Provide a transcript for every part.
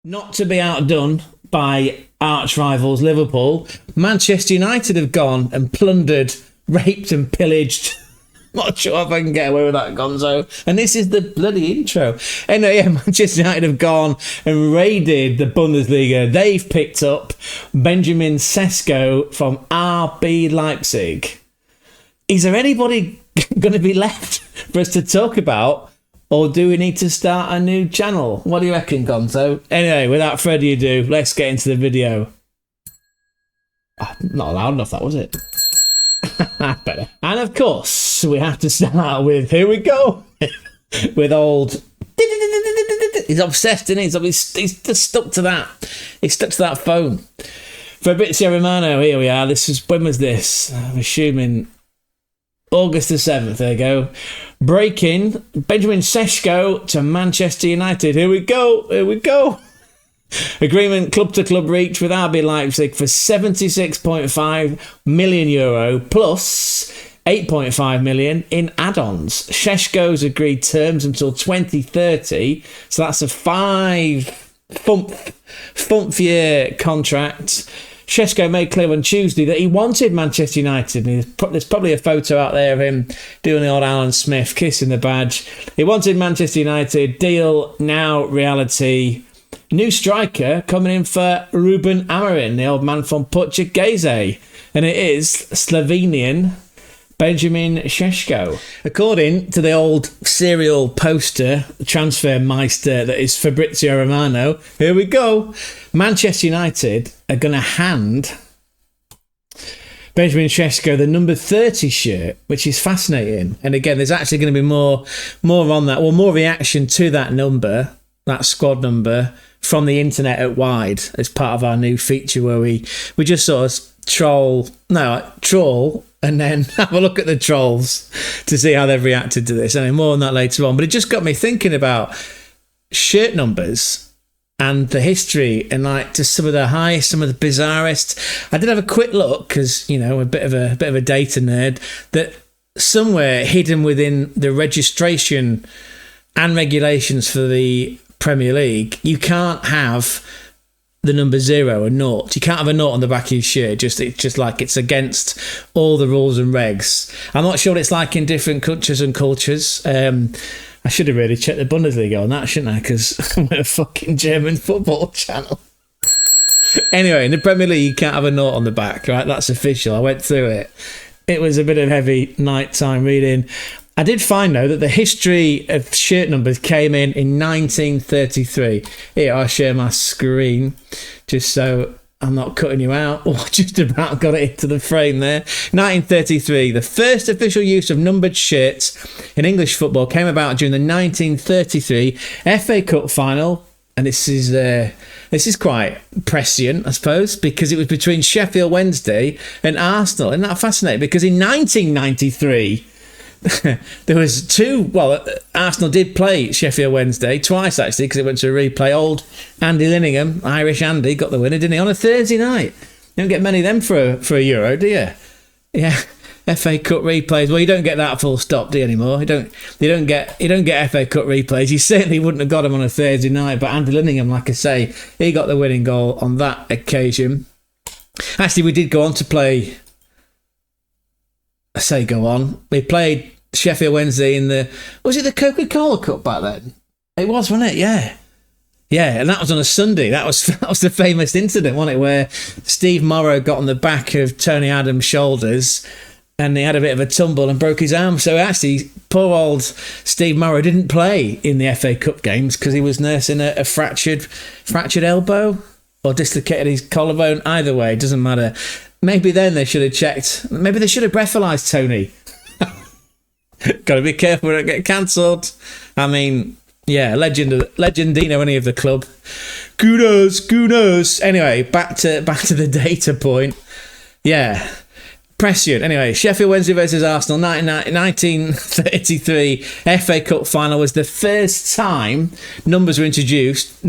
Not to be outdone by arch rivals Liverpool, Manchester United have gone and plundered, raped and pillaged. Not sure if I can get away with that, Gonzo. And this is the bloody intro. Anyway, yeah, Manchester United have gone and raided the Bundesliga. They've picked up Benjamin Šeško from RB Leipzig. Is there anybody going to be left for us to talk about? Or do we need to start a new channel? What do you reckon, Gonzo? Anyway, without further ado, let's get into the video. Not loud enough, that was it. Better. And of course, we have to start with, here we go, with old... He's obsessed, isn't he? He's just stuck to that. He's stuck to that phone. Fabrizio Romano, here we are. When was this? I'm assuming... August the 7th, there you go. Breaking, Benjamin Šeško to Manchester United. Here we go. Agreement club-to-club reach with RB Leipzig for €76.5 million plus 8.5 million in add-ons. Šeško's agreed terms until 2030, so that's a 5-year contract. Šeško made clear on Tuesday that he wanted Manchester United. There's probably a photo out there of him doing the old Alan Smith, kissing the badge. He wanted Manchester United. Deal now reality. New striker coming in for Ruben Amorim, the old man from Portuguese. And it is Slovenian Benjamin Šeško. According to the old serial poster, transfer meister that is Fabrizio Romano, here we go. Manchester United are going to hand Benjamin Šeško the number 30 shirt, which is fascinating. And again, there's actually going to be more on that, or more reaction to that number, that squad number, from the internet at wide as part of our new feature where we just sort of troll and then have a look at the trolls to see how they've reacted to this. I mean, more on that later on. But it just got me thinking about shirt numbers and the history and like just some of the highest, some of the bizarrest. I did have a quick look because, you know, a bit of a data nerd, that somewhere hidden within the registration and regulations for the Premier League, you can't have the number 0 or 0. You can't have a 0 on the back of your shirt. It's just like it's against all the rules and regs. I'm not sure what it's like in different countries and cultures. I should have really checked the Bundesliga on that, shouldn't I? Because I'm a fucking German football channel. Anyway, in the Premier League, you can't have a 0 on the back, right? That's official. I went through it. It was a bit of heavy nighttime reading. I did find, though, that the history of shirt numbers came in 1933. Here, I'll share my screen just so I'm not cutting you out. Oh, just about got it into the frame there. 1933, the first official use of numbered shirts in English football came about during the 1933 FA Cup final. And this is quite prescient, I suppose, because it was between Sheffield Wednesday and Arsenal. Isn't that fascinating? Because in 1993... there was Arsenal did play Sheffield Wednesday twice, actually, because it went to a replay. Old Andy Linningham, Irish Andy, got the winner, didn't he, on a Thursday night? You don't get many of them for a Euro, do you? Yeah, FA Cup replays. Well, you don't get that full stop, do you, anymore? You don't get FA Cup replays. You certainly wouldn't have got them on a Thursday night, but Andy Linningham, like I say, he got the winning goal on that occasion. Actually, we did go on to play... We played Sheffield Wednesday in was it the Coca-Cola Cup back then? It was, wasn't it? Yeah. Yeah, and that was on a Sunday. That was the famous incident, wasn't it, where Steve Morrow got on the back of Tony Adams' shoulders and he had a bit of a tumble and broke his arm. So actually, poor old Steve Morrow didn't play in the FA Cup games because he was nursing a fractured elbow or dislocated his collarbone. Either way, it doesn't matter. Maybe then they should have checked. Maybe they should have breathalyzed Tony. Got to be careful, we don't get cancelled. I mean, yeah, legendino any of the club. Kudos. Anyway, back to the data point. Yeah, prescient. Anyway, Sheffield Wednesday versus Arsenal, 1933 FA Cup final was the first time numbers were introduced,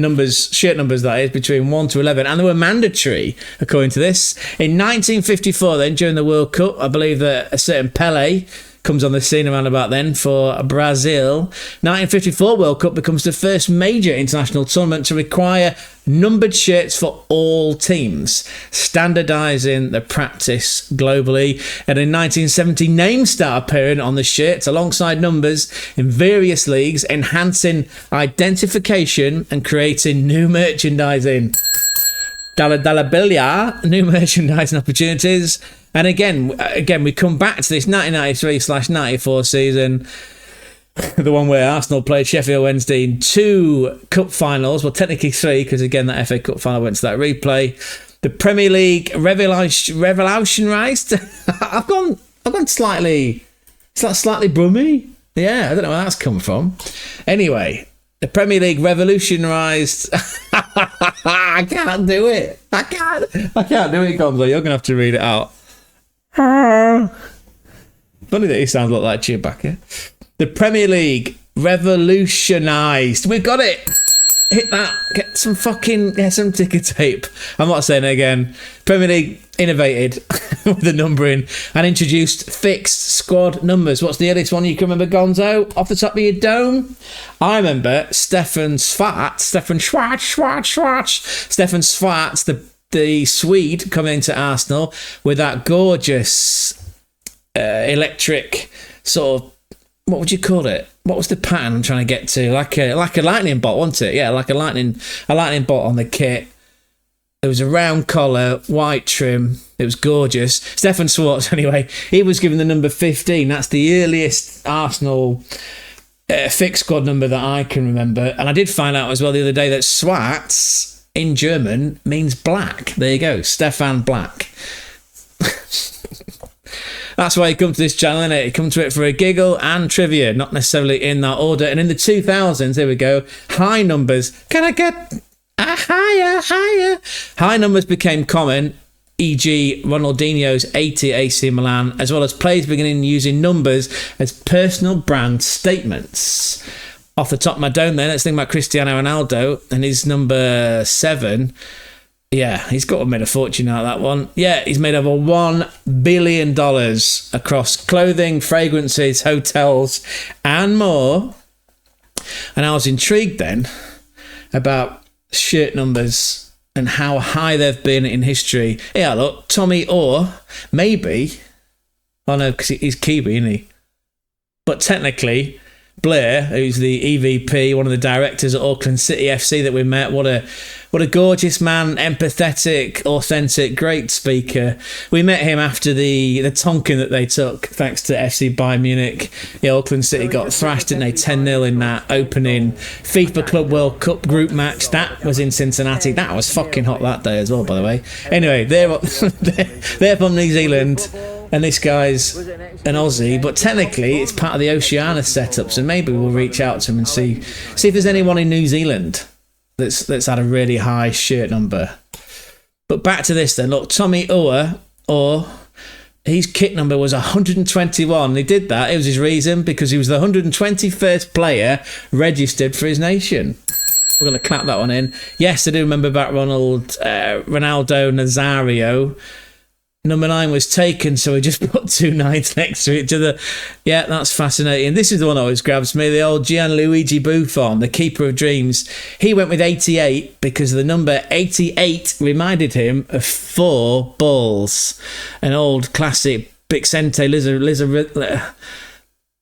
shirt numbers that is, between 1 to 11, and they were mandatory, according to this. In 1954, then, during the World Cup, I believe that a certain Pele comes on the scene around about then for Brazil. 1954 World Cup becomes the first major international tournament to require numbered shirts for all teams, standardising the practice globally. And in 1970, names start appearing on the shirts alongside numbers in various leagues, enhancing identification and creating new merchandising. Dollar billiard, new merchandising opportunities. And again, we come back to this 1993/94 season, the one where Arsenal played Sheffield Wednesday in 2 cup finals. Well, technically 3, because again, that FA Cup final went to that replay. The Premier League revolutionised. I've gone slightly brummy. Yeah, I don't know where that's come from. Anyway, the Premier League revolutionised. I can't do it. I can't do it, Gonzo. You're going to have to read it out. Funny that he sounds like Chewbacca. The Premier League revolutionised. We've got it. Hit that. Get some ticker tape. I'm not saying it again. Premier League innovated with the numbering and introduced fixed squad numbers. What's the earliest one you can remember, Gonzo? Off the top of your dome? I remember Stefan Schwarz, the Swede, coming into Arsenal with that gorgeous electric sort of, what would you call it? What was the pattern I'm trying to get to? Like a lightning bolt, wasn't it? Yeah, like a lightning bolt on the kit. There was a round collar, white trim. It was gorgeous. Stefan Schwarz, anyway, he was given the number 15. That's the earliest Arsenal fixed squad number that I can remember. And I did find out as well the other day that Schwarz in German means black. There you go, Stefan Black. That's why you come to this channel, innit? You come to it for a giggle and trivia, not necessarily in that order. And in the 2000s, here we go, high numbers. Can I get a higher? High numbers became common, e.g. Ronaldinho's 80 AC Milan, as well as players beginning using numbers as personal brand statements. Off the top of my dome then, let's think about Cristiano Ronaldo and his number 7. Yeah, he's got to make a fortune out of that one. Yeah, he's made over $1 billion across clothing, fragrances, hotels, and more. And I was intrigued then about shirt numbers and how high they've been in history. Yeah, look, Tommy Orr, maybe. Oh no, because he's Kiwi, isn't he? But technically, Blair, who's the EVP, one of the directors at Auckland City FC that we met, what a gorgeous man, empathetic, authentic, great speaker. We met him after the tonking that they took, thanks to FC Bayern Munich. Yeah, Auckland City got thrashed, didn't they? 10-0 in that opening FIFA Club World Cup group match. That was in Cincinnati. That was fucking hot that day as well, by the way. Anyway, they're from New Zealand. And this guy's an Aussie, but technically it's part of the Oceania setup, so maybe we'll reach out to him and see if there's anyone in New Zealand that's had a really high shirt number. But back to this then. Look, Tommy Orr, his kit number was 121. He did that. It was his reason, because he was the 121st player registered for his nation. We're going to clap that one in. Yes, I do remember about Ronaldo Nazario. Number 9 was taken, so we just put 2 9s next to each other. Yeah, that's fascinating. This is the one that always grabs me, the old Gianluigi Buffon, the keeper of dreams. He went with 88 because the number 88 reminded him of 4 balls. An old classic Bixente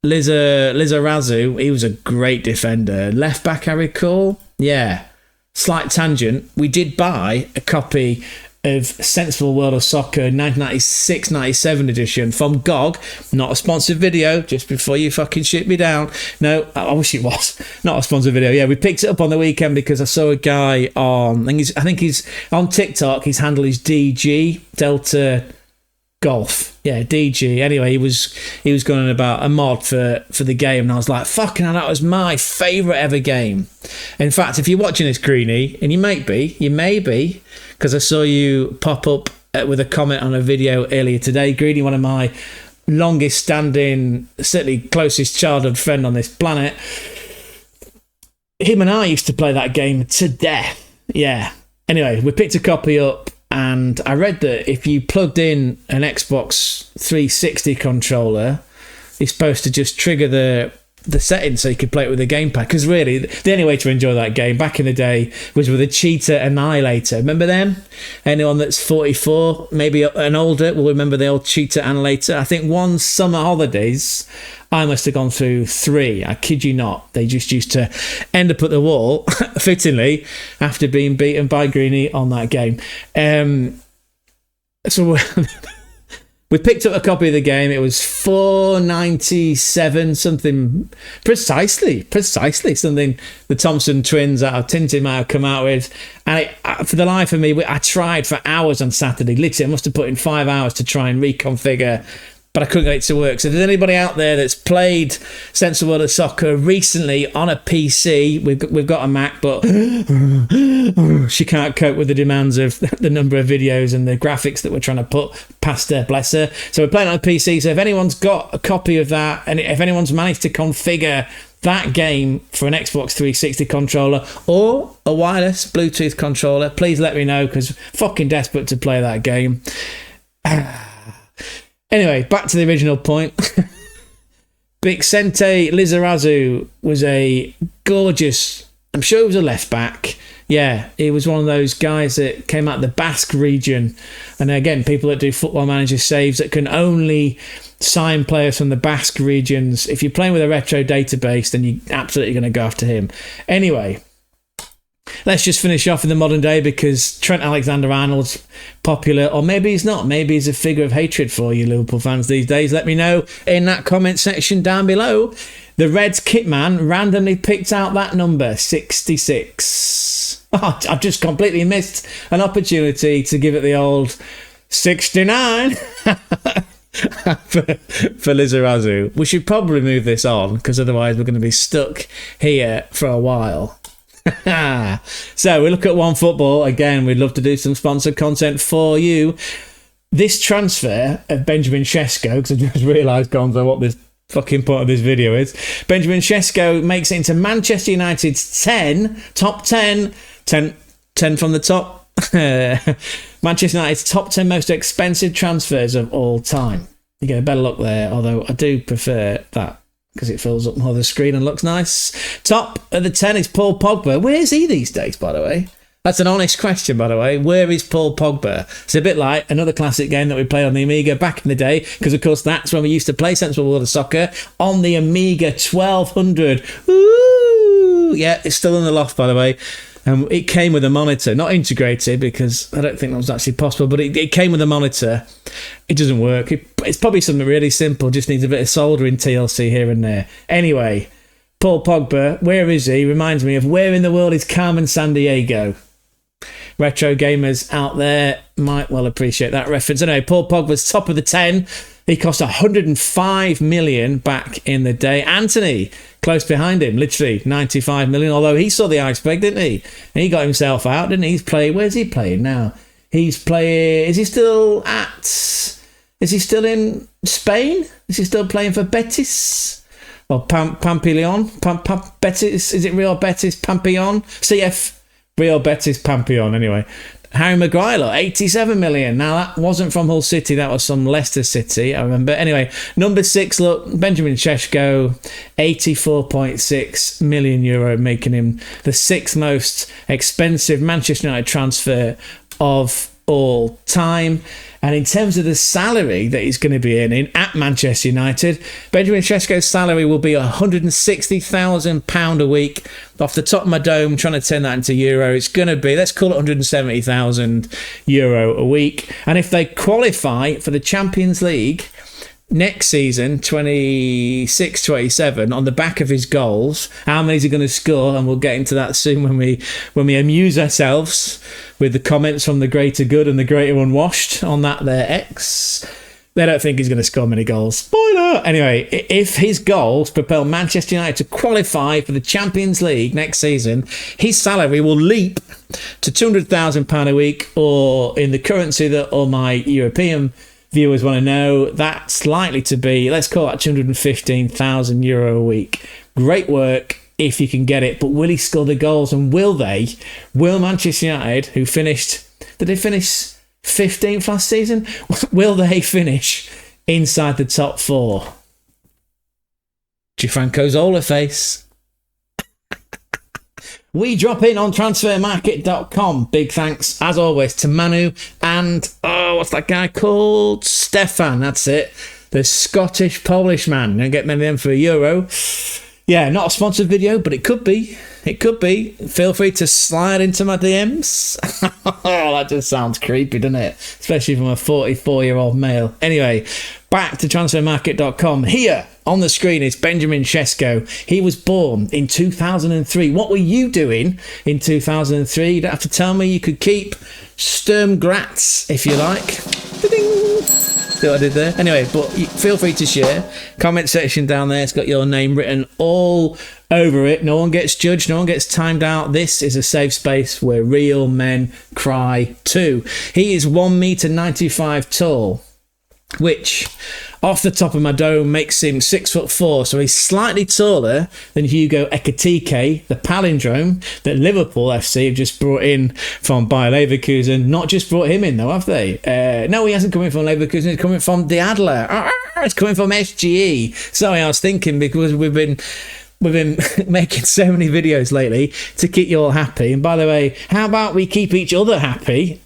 Lizarazu. He was a great defender. Left back, I recall. Yeah. Slight tangent. We did buy a copy of Sensible World of Soccer 1996-97 edition from GOG. Not a sponsored video, just before you fucking shoot me down. No, I wish it was. Not a sponsored video. Yeah, we picked it up on the weekend because I saw a guy on, I think he's on TikTok. His handle is DG Delta Golf. Yeah, DG. Anyway, he was going on about a mod for the game, and I was like, fucking hell, that was my favourite ever game. In fact, if you're watching this, Greenie, and you may be, because I saw you pop up with a comment on a video earlier today. Greenie, one of my longest standing, certainly closest childhood friend on this planet. Him and I used to play that game to death. Yeah. Anyway, we picked a copy up, and I read that if you plugged in an Xbox 360 controller is supposed to just trigger the settings so you could play it with a gamepad. Because really, the only way to enjoy that game back in the day was with a cheetah annihilator. Remember them? Anyone that's 44, maybe and older, will remember the old cheetah annihilator. I think one summer holidays, I must have gone through 3. I kid you not. They just used to end up at the wall, fittingly, after being beaten by Greenie on that game. So we picked up a copy of the game. It was $4.97, something precisely something the Thompson twins out of Tintin might have come out with. And for the life of me, I tried for hours on Saturday. Literally, I must have put in 5 hours to try and reconfigure, but I couldn't get it to work. So if there's anybody out there that's played Sensible World of Soccer recently on a PC, we've got a Mac, but she can't cope with the demands of the number of videos and the graphics that we're trying to put past her, bless her. So we're playing on a PC. So if anyone's got a copy of that, and if anyone's managed to configure that game for an Xbox 360 controller or a wireless Bluetooth controller, please let me know, because fucking desperate to play that game. Anyway, back to the original point. Vicente Lizarazu was a gorgeous, I'm sure he was a left back. Yeah, he was one of those guys that came out of the Basque region. And again, people that do Football Manager saves that can only sign players from the Basque regions. If you're playing with a retro database, then you're absolutely going to go after him. Anyway, let's just finish off in the modern day, because Trent Alexander-Arnold's popular, or maybe he's not. Maybe he's a figure of hatred for you Liverpool fans these days. Let me know in that comment section down below. The Reds kitman randomly picked out that number, 66. Oh, I've just completely missed an opportunity to give it the old 69 for Lizarazu. We should probably move this on, because otherwise we're going to be stuck here for a while. So we look at One Football. Again, we'd love to do some sponsored content for you. This transfer of Benjamin Šeško, because I just realised, Gonzo, what this fucking point of this video is. Benjamin Šeško makes it into Manchester United's 10 from the top. Manchester United's top 10 most expensive transfers of all time. You get a better look there, although I do prefer that, because it fills up more of the screen and looks nice. Top of the 10 is Paul Pogba. Where is he these days, by the way? That's an honest question, by the way. Where is Paul Pogba? It's a bit like another classic game that we played on the Amiga back in the day, because, of course, that's when we used to play Sensible World of Soccer on the Amiga 1200. Ooh! Yeah, it's still in the loft, by the way. It came with a monitor, not integrated, because I don't think that was actually possible, but it came with a monitor. It doesn't work. It's probably something really simple, just needs a bit of soldering TLC here and there. Anyway, Paul Pogba, where is he? Reminds me of where in the world is Carmen Sandiego? Retro gamers out there might well appreciate that reference. Anyway, Paul Pogba's top of the 10. He cost 105 million back in the day. Anthony, close behind him, literally 95 million, although he saw the iceberg, didn't he? And he got himself out, didn't he? Where's he playing now? Is he still in Spain? Is he still playing for Betis? Or Pampillon? Betis? Is it Real Betis Pampillon? CF Real Betis Pampillon, anyway. Harry Maguire, 87 million. Now, that wasn't from Hull City. That was from Leicester City, I remember. Anyway, number 6, look, Benjamin Šeško, 84.6 million euro, making him the 6th most expensive Manchester United transfer of all time. And in terms of the salary that he's going to be earning at Manchester United, Benjamin Šeško's salary will be £160,000 a week. Off the top of my dome, trying to turn that into euro, it's going to be, let's call it €170,000 a week. And if they qualify for the Champions League next season, 26-27, on the back of his goals, how many is he going to score? And we'll get into that soon when we amuse ourselves with the comments from the greater good and the greater unwashed on that there X. They don't think he's going to score many goals. Spoiler! Anyway, if his goals propel Manchester United to qualify for the Champions League next season, his salary will leap to £200,000 a week, or in the currency that all my European viewers want to know, that's likely to be, let's call that €215,000 a week. Great work if you can get it, but will he score the goals? And will Manchester United, who finished, did they finish 15th last season? Will they finish inside the top 4? Gianfranco Zola face. We drop in on transfermarket.com. Big thanks, as always, to Manu and, what's that guy called? Stefan, that's it. The Scottish-Polish man. Don't get many of them for €1. Yeah, not a sponsored video, but it could be. It could be. Feel free to slide into my DMs. That just sounds creepy, doesn't it? Especially from a 44-year-old male. Anyway, back to transfermarket.com. Here on the screen is Benjamin Šeško. He was born in 2003. What were you doing in 2003? You don't have to tell me. You could keep Sturm Graz, if you like. Ding! See what I did there? Anyway, but feel free to share. Comment section down there. It's got your name written all over it. No one gets judged. No one gets timed out. This is a safe space where real men cry too. He is 1.95 tall, which off the top of my dome makes him 6'4", so he's slightly taller than Hugo Ekitike, the palindrome that Liverpool FC have just brought in from Bayer Leverkusen. Not just brought him in though, have they? No, he hasn't come in from Leverkusen, he's coming from the Adler. It's coming from SGE. Sorry, I was thinking, because we've been making so many videos lately to keep you all happy. And by the way, how about we keep each other happy?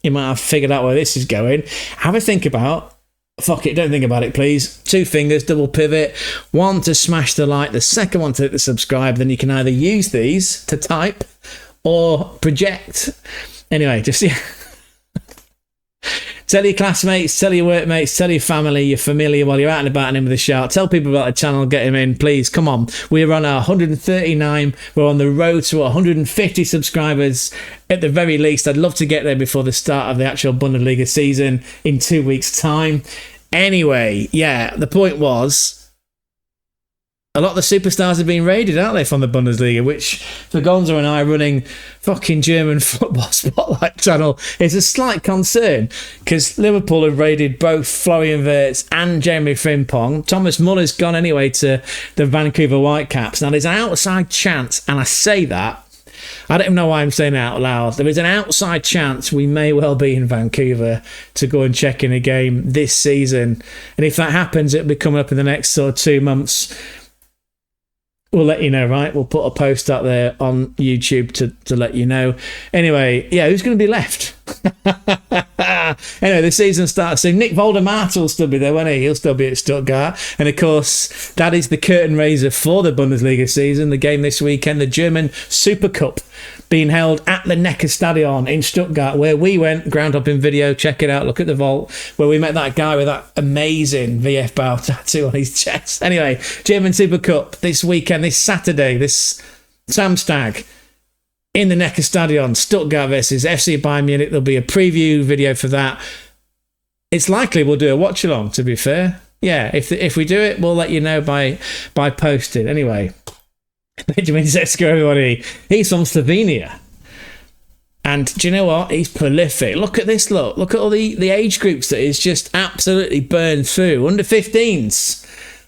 You might have figured out where this is going. Have a think about. Fuck it, don't think about it, please. 2 fingers, double pivot. 1 to smash the like, the second one to hit the subscribe. Then you can either use these to type or project. Anyway, just tell your classmates, tell your workmates, tell your family, your familiar while you're out and about and in with a shout. Tell people about the channel, get them in, please. Come on. We're on our 139. We're on the road to 150 subscribers at the very least. I'd love to get there before the start of the actual Bundesliga season in 2 weeks' time. Anyway, yeah, the point was, a lot of the superstars have been raided, aren't they, from the Bundesliga, which for Gonzo and I running fucking German football spotlight channel is a slight concern, because Liverpool have raided both Florian Wirtz and Jeremy Frimpong. Thomas Muller's gone anyway to the Vancouver Whitecaps. Now, there's an outside chance, and I say that, I don't even know why I'm saying it out loud. There is an outside chance we may well be in Vancouver to go and check in a game this season. And if that happens, it'll be coming up in the next sort of 2 months. We'll let you know, right? We'll put a post up there on YouTube to let you know. Anyway, yeah, who's going to be left? Anyway, the season starts soon. Nick Voldemort will still be there, won't he? He'll still be at Stuttgart. And of course, that is the curtain raiser for the Bundesliga season. The game this weekend, the German Super Cup, being held at the Neckar Stadion in Stuttgart, where we went. Ground up in video, check it out, look at the vault, where we met that guy with that amazing VF Bau tattoo on his chest. Anyway, German Super Cup this weekend, this Saturday, this Samstag, in the Neckar Stadion, Stuttgart versus FC Bayern Munich. There'll be a preview video for that. It's likely we'll do a watch along, to be fair. Yeah, if we do it, we'll let you know by posting. Anyway, Benjamin Šeško, everybody. He's from Slovenia. And do you know what? He's prolific. Look at this, look. Look at all the age groups that he's just absolutely burned through. Under 15s.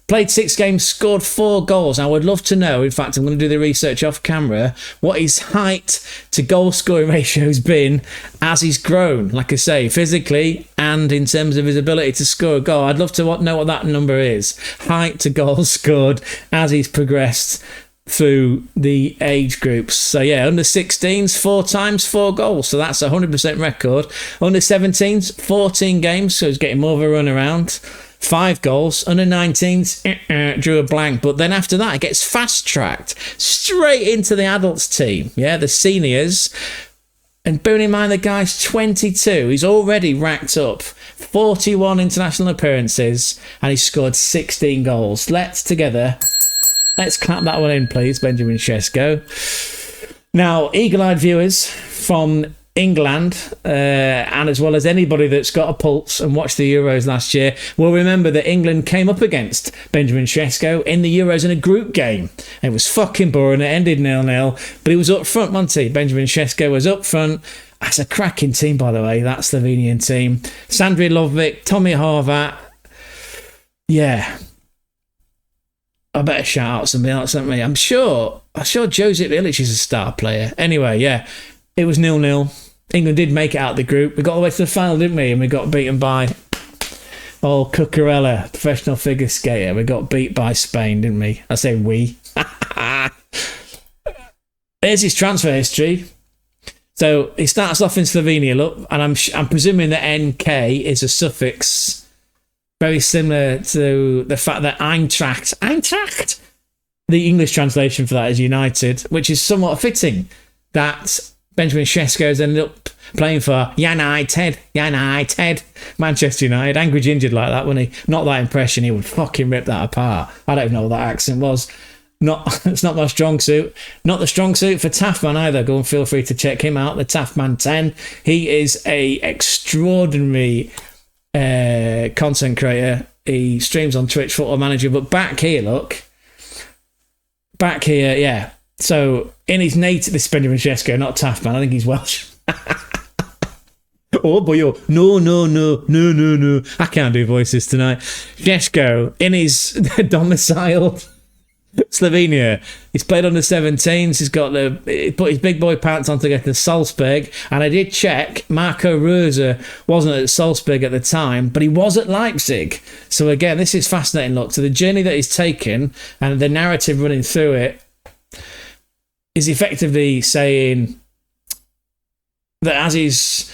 Played 6 games, scored 4 goals. I would love to know, in fact, I'm going to do the research off camera, what his height to goal scoring ratio has been as he's grown, like I say, physically and in terms of his ability to score a goal. I'd love to know what that number is. Height to goals scored as he's progressed through the age groups. So yeah, under 16s, 4 times 4 goals. So that's a 100% record. Under 17s, 14 games. So he's getting more of a run around. 5 goals. Under 19s, drew a blank. But then after that, it gets fast-tracked straight into the adults team. Yeah, the seniors. And bearing in mind the guy's 22, he's already racked up 41 international appearances and he's scored 16 goals. Let's clap that one in, please, Benjamin Šeško. Now, eagle-eyed viewers from England, and as well as anybody that's got a pulse and watched the Euros last year, will remember that England came up against Benjamin Šeško in the Euros in a group game. It was fucking boring. It ended 0-0, but he was up front, wasn't he? Benjamin Šeško was up front. That's a cracking team, by the way, that Slovenian team. Sandri Lovvik, Tommy Horvat. Yeah. I better shout out somebody else, don't we? I'm sure Josip Ilic is a star player. Anyway, yeah, it was 0-0. England did make it out of the group. We got all the way to the final, didn't we? And we got beaten by Old Cucurella, professional figure skater. We got beat by Spain, didn't we? I say we. Here's his transfer history. So he starts off in Slovenia, look, and I'm presuming that NK is a suffix very similar to the fact that Eintracht, the English translation for that is United, which is somewhat fitting that Benjamin Šeško has ended up playing for Yanited, Manchester United. Angry Gingered like that, wouldn't he? Not that impression, he would fucking rip that apart. I don't know what that accent was. It's not my strong suit. Not the strong suit for Taffman either. Go and feel free to check him out, the Taffman 10. He is a extraordinary content creator. He streams on Twitch, Football Manager. But back here, look. Back here, yeah. So in his native, this is Benjamin Šeško, not Taffman. I think he's Welsh. Oh boy, no. I can't do voices tonight. Šeško, in his domicile Slovenia, he's played under 17s. He put his big boy pants on to get to Salzburg, and I did check. Marco Rose wasn't at Salzburg at the time, but he was at Leipzig. So again, this is fascinating. Look, so the journey that he's taken and the narrative running through it is effectively saying that as he's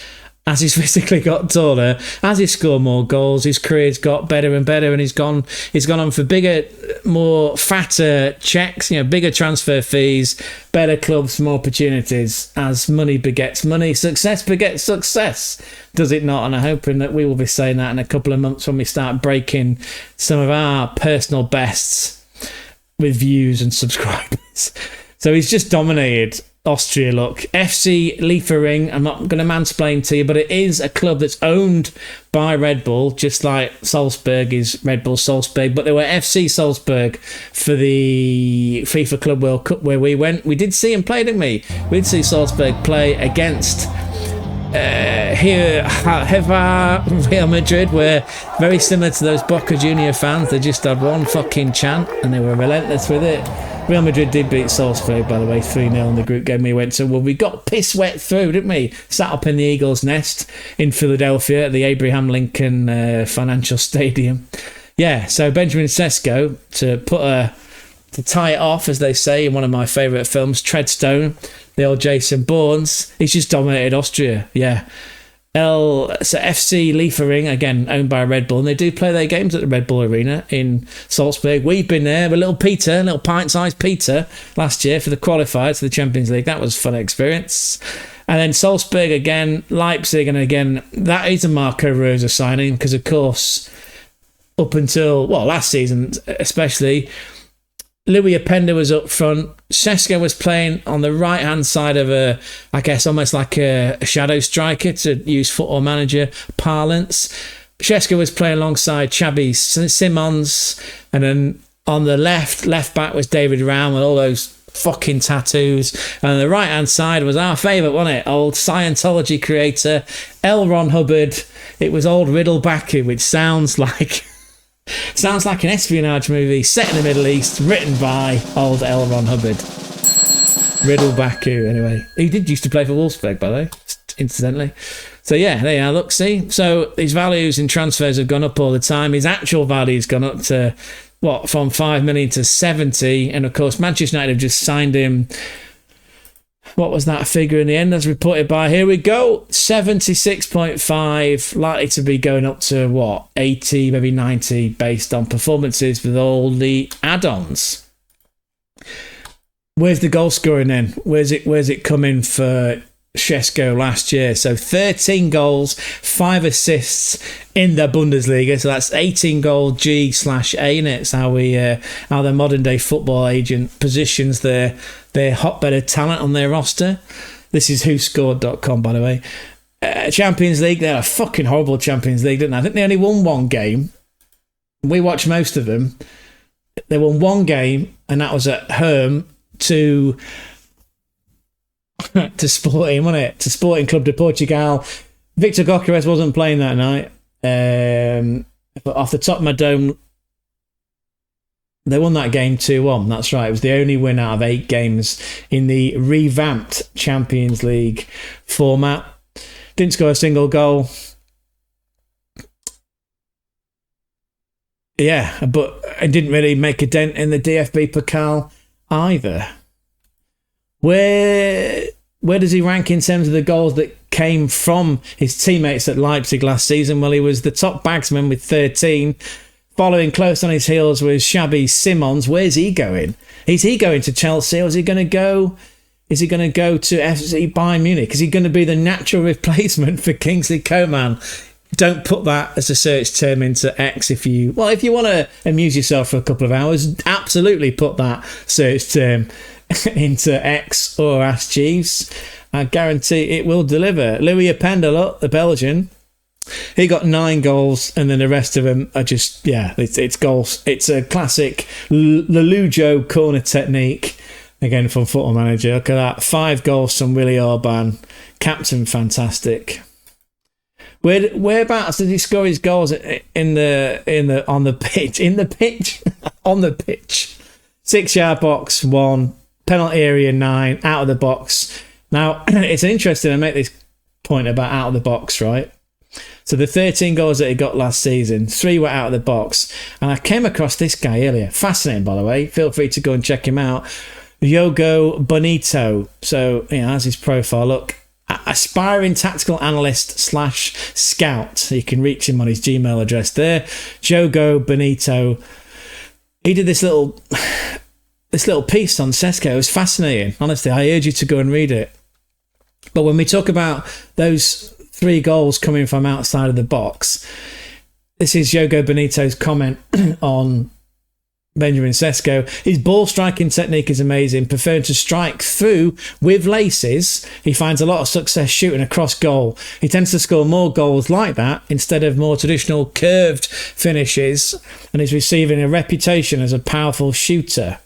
physically got taller, as he's scored more goals, his career's got better and better, and he's gone on for bigger, more fatter checks, bigger transfer fees, better clubs, more opportunities, as money begets money, success begets success, does it not? And I'm hoping that we will be saying that in a couple of months when we start breaking some of our personal bests with views and subscribers. So he's just dominated Austria, look. FC Liefering, I'm not going to mansplain to you, but it is a club that's owned by Red Bull, just like Salzburg is Red Bull Salzburg, but they were FC Salzburg for the FIFA Club World Cup where we went. We did see him play, didn't we? We did see Salzburg play against Real Madrid, were very similar to those Boca Junior fans. They just had one fucking chant and they were relentless with it. Real Madrid did beat Salzburg, by the way, 3-0 in the group game we went to. Well, we got piss wet through, didn't we? Sat up in the Eagles' nest in Philadelphia at the Abraham Lincoln Financial Stadium. Yeah, so Benjamin Šeško, to tie it off, as they say in one of my favourite films, Treadstone, the old Jason Bournes, he's just dominated Austria. Yeah. So FC Liefering, again owned by Red Bull, and they do play their games at the Red Bull Arena in Salzburg. We've been there with little pint-sized Peter last year for the qualifiers to the Champions League. That was a fun experience. And then Salzburg again, Leipzig, and again that is a Marco Rose signing because, of course, up until last season especially, Loïs Openda was up front. Šeško was playing on the right-hand side of almost like a shadow striker, to use Football Manager parlance. Šeško was playing alongside Xabi Simons, and then on the left back was David Raum with all those fucking tattoos. And on the right-hand side was our favourite, wasn't it? Old Scientology creator, L. Ron Hubbard. It was old Riddle Baku, which sounds like an espionage movie set in the Middle East, written by old L. Ron Hubbard. Riddle Baku, anyway. He did used to play for Wolfsburg, by the way, incidentally. So yeah, there you are. Look, see? So his values in transfers have gone up all the time. His actual value's gone up to, from 5 million to 70. And of course, Manchester United have just signed him. What was that figure in the end, as reported by, here we go, 76.5, likely to be going up to 80, maybe 90, based on performances with all the add-ons. Where's the goal scoring then? Where's it coming for Šeško last year? So 13 goals, 5 assists in the Bundesliga. So that's 18 goal G/A in it. It's how the modern day football agent positions their hotbed of talent on their roster. This is whoscored.com, by the way. Champions League, they had a fucking horrible Champions League, didn't they? I think they only won one game. We watched most of them. They won one game, and that was at home to Sporting, wasn't it? To Sporting Club de Portugal. Victor Gyökeres wasn't playing that night. But off the top of my dome, they won that game 2-1. That's right. It was the only win out of 8 games in the revamped Champions League format. Didn't score a single goal. Yeah, but it didn't really make a dent in the DFB Pokal either. Where does he rank in terms of the goals that came from his teammates at Leipzig last season? Well, he was the top bagsman with 13. Following close on his heels was Xabi Simons. Where's he going? Is he going to Chelsea, or is he going to go? Is he going to go to FC Bayern Munich? Is he going to be the natural replacement for Kingsley Coman? Don't put that as a search term into X if you want to amuse yourself for a couple of hours. Absolutely put that search term into X or Ask Jeeves. I guarantee it will deliver. Loïs Openda, look, the Belgian, he got 9 goals, and then the rest of them are just, it's goals. It's a classic Lelujo corner technique, again from Football Manager. Look at that, 5 goals from Willy Orban, captain Fantastic. Whereabouts did he score his goals on the pitch? On the pitch. 6-yard box 1, penalty area 9, out of the box. Now, it's interesting to make this point about out of the box, right? So the 13 goals that he got last season, 3 were out of the box. And I came across this guy earlier. Fascinating, by the way. Feel free to go and check him out. Yogo Bonito. So, as his profile, look. Aspiring tactical analyst / scout. You can reach him on his Gmail address there. Yogo Bonito. He did this little piece on Sesko. It was fascinating. Honestly, I urge you to go and read it. But when we talk about those 3 goals coming from outside of the box, this is Yogo Bonito's comment on Benjamin Šeško. His ball striking technique is amazing, preferring to strike through with laces. He finds a lot of success shooting across goal. He tends to score more goals like that instead of more traditional curved finishes, and is receiving a reputation as a powerful shooter.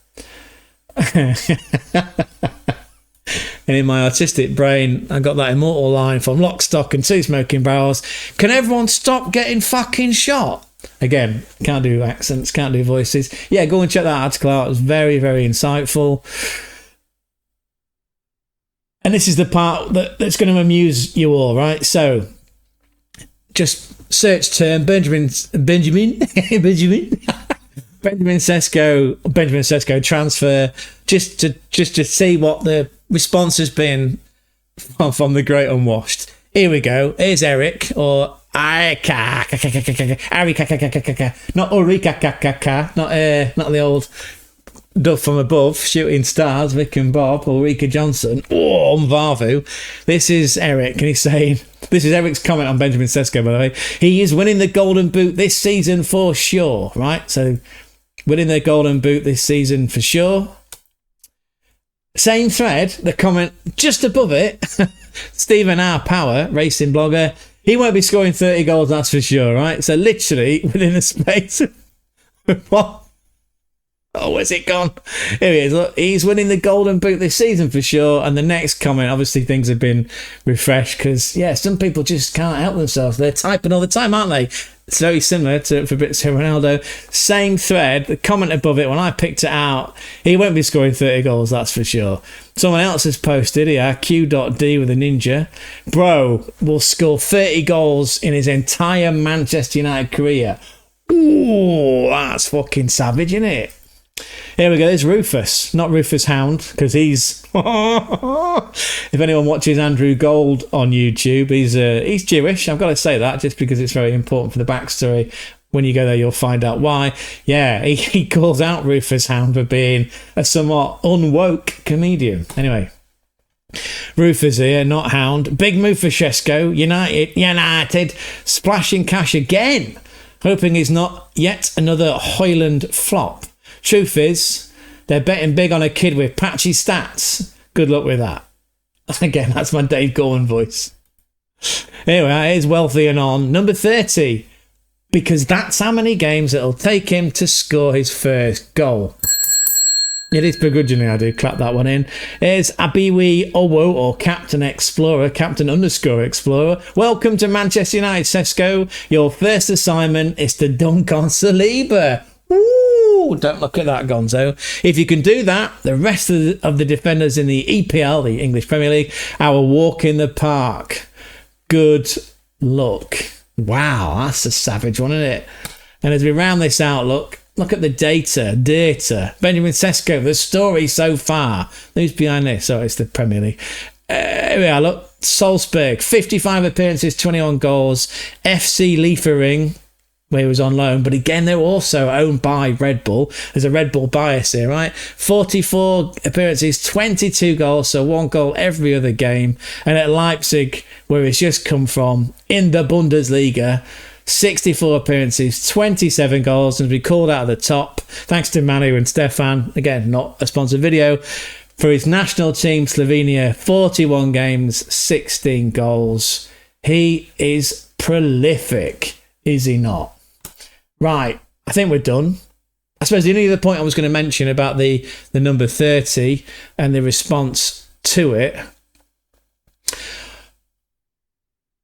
And in my artistic brain, I got that immortal line from Lock, Stock and 2 Smoking Barrels. Can everyone stop getting fucking shot? Again, can't do accents, can't do voices. Yeah, go and check that article out. It was very, very insightful. And this is the part that's going to amuse you all, right? So, just search term Benjamin Šeško transfer, just to see what the response has been from the great unwashed. Here we go. Here's Eric, or Arika, not Ulrika, not the old Duff from Above, Shooting Stars, Vic and Bob, Ulrika Johnson, Mvavu. This is Eric, and he's saying, this is Eric's comment on Benjamin Šeško, by the way. He is winning the Golden Boot this season for sure, right? So, winning the Golden Boot this season for sure. Same thread, the comment just above it, Stephen R. Power, racing blogger, he won't be scoring 30 goals, that's for sure, right? So literally, within a space of... What? Oh, where's it gone? Here he is. Look, he's winning the Golden Boot this season for sure. And the next comment, obviously things have been refreshed because, some people just can't help themselves. They're typing all the time, aren't they? It's very similar to Fabrizio Ronaldo. Same thread, the comment above it, when I picked it out, he won't be scoring 30 goals, that's for sure. Someone else has posted here, Q.D with a ninja. Bro will score 30 goals in his entire Manchester United career. Ooh, that's fucking savage, isn't it? Here we go, there's Rufus. Not Rufus Hound, because he's... if anyone watches Andrew Gold on YouTube, he's Jewish. I've got to say that, just because it's very important for the backstory. When you go there, you'll find out why. Yeah, he calls out Rufus Hound for being a somewhat unwoke comedian. Anyway, Rufus here, not Hound. Big move for Šeško. United, splashing cash again. Hoping he's not yet another Haaland flop. Truth is, they're betting big on a kid with patchy stats. Good luck with that. Again, that's my Dave Gorman voice. Anyway, here's Wealthy and on. Number 30. Because that's how many games it'll take him to score his first goal. It is begrudgingly, I do clap that one in. Here's Abiwi Owo, or Captain _ Explorer. Welcome to Manchester United, Šeško. Your first assignment is to dunk on Saliba. Ooh, don't look at that, Gonzo. If you can do that, the rest of the defenders in the EPL, the English Premier League, our walk in the park. Good luck. Wow, that's a savage one, isn't it? And as we round this out, look at the data. Benjamin Šeško, the story so far. Who's behind this? Oh, it's the Premier League. Here we are, look. Salzburg, 55 appearances, 21 goals. FC Liefering, where he was on loan. But again, they were also owned by Red Bull. There's a Red Bull bias here, right? 44 appearances, 22 goals. So 1 goal every other game. And at Leipzig, where he's just come from, in the Bundesliga, 64 appearances, 27 goals, and to be called out of the top, thanks to Manu and Stefan, again, not a sponsored video, for his national team, Slovenia, 41 games, 16 goals. He is prolific, is he not? Right, I think we're done. I suppose the only other point I was going to mention about the number 30 and the response to it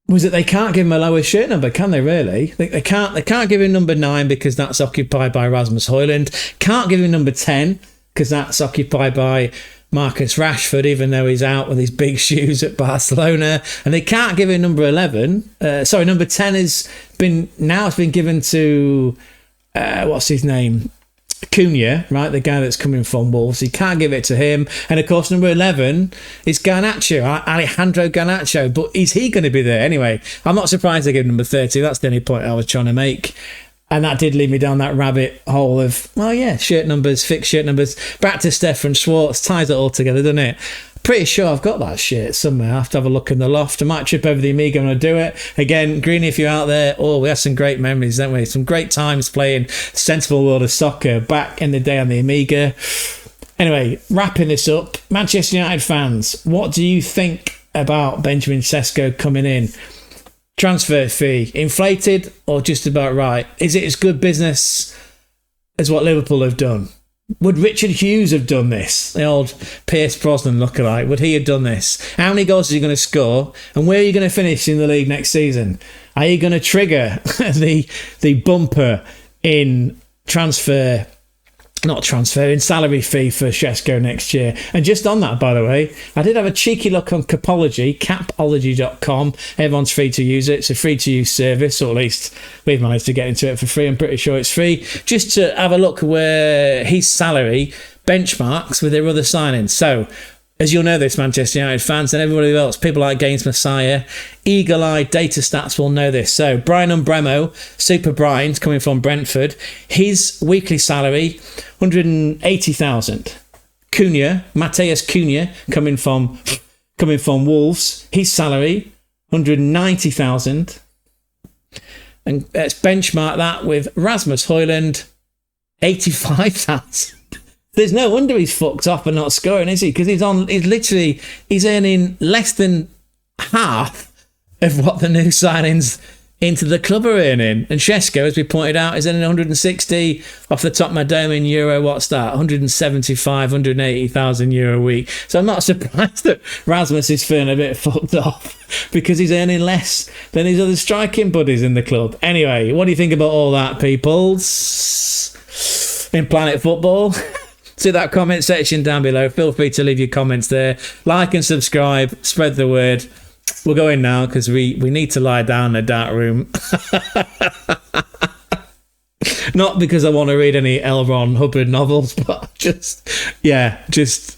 was that they can't give him a lower shirt number, can they really? They can't give him number 9 because that's occupied by Rasmus Haaland. Can't give him number 10 because that's occupied by Marcus Rashford, even though he's out with his big shoes at Barcelona. And they can't give him number 11. Number 10 has been given to, what's his name? Cunha, right? The guy that's coming from Wolves. He can't give it to him. And of course, number 11 is Garnacho, Alejandro Garnacho. But is he going to be there? Anyway, I'm not surprised they gave number 30. That's the only point I was trying to make. And that did lead me down that rabbit hole of, well, yeah, shirt numbers, fixed shirt numbers. Back to Stefan Schwarz, ties it all together, doesn't it? Pretty sure I've got that shirt somewhere. I have to have a look in the loft. I might trip over the Amiga when I do it. Again, Greeny, if you're out there, we had some great memories, don't we? Some great times playing sensible world of soccer back in the day on the Amiga. Anyway, wrapping this up, Manchester United fans, what do you think about Benjamin Šeško coming in? Transfer fee, inflated or just about right? Is it as good business as what Liverpool have done? Would Richard Hughes have done this? The old Pierce Brosnan lookalike. Would he have done this? How many goals are you going to score? And where are you going to finish in the league next season? Are you going to trigger the bumper in in salary fee for Šeško next year? And just on that, by the way, I did have a cheeky look on capology.com. Everyone's free to use it. It's a free to use service, or at least we've managed to get into it for free. I'm pretty sure it's free. Just to have a look where his salary benchmarks with their other signings. So, as you'll know this, Manchester United fans and everybody else, people like Gaines Messiah, eagle-eyed data stats will know this. So, Brian Umbremo, Super Brian's coming from Brentford, his weekly salary, 180,000. Mateus Cunha, coming from Wolves, his salary, 190,000. And let's benchmark that with Rasmus Haaland, 85,000. There's no wonder he's fucked off and not scoring, is he? Because he's earning less than half of what the new signings into the club are earning. And Šeško, as we pointed out, is earning 160 off the top of my dome in euro. What's that? 175, 180,000 euro a week. So I'm not surprised that Rasmus is feeling a bit fucked off because he's earning less than his other striking buddies in the club. Anyway, what do you think about all that, peoples? In Planet Football? See that comment section down below. Feel free to leave your comments there. Like and subscribe. Spread the word. We're going now because we need to lie down in a dark room. Not because I want to read any L. Ron Hubbard novels, but just gives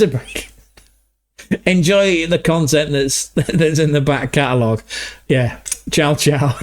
a break. Enjoy the content that's in the back catalogue. Yeah. Ciao, ciao.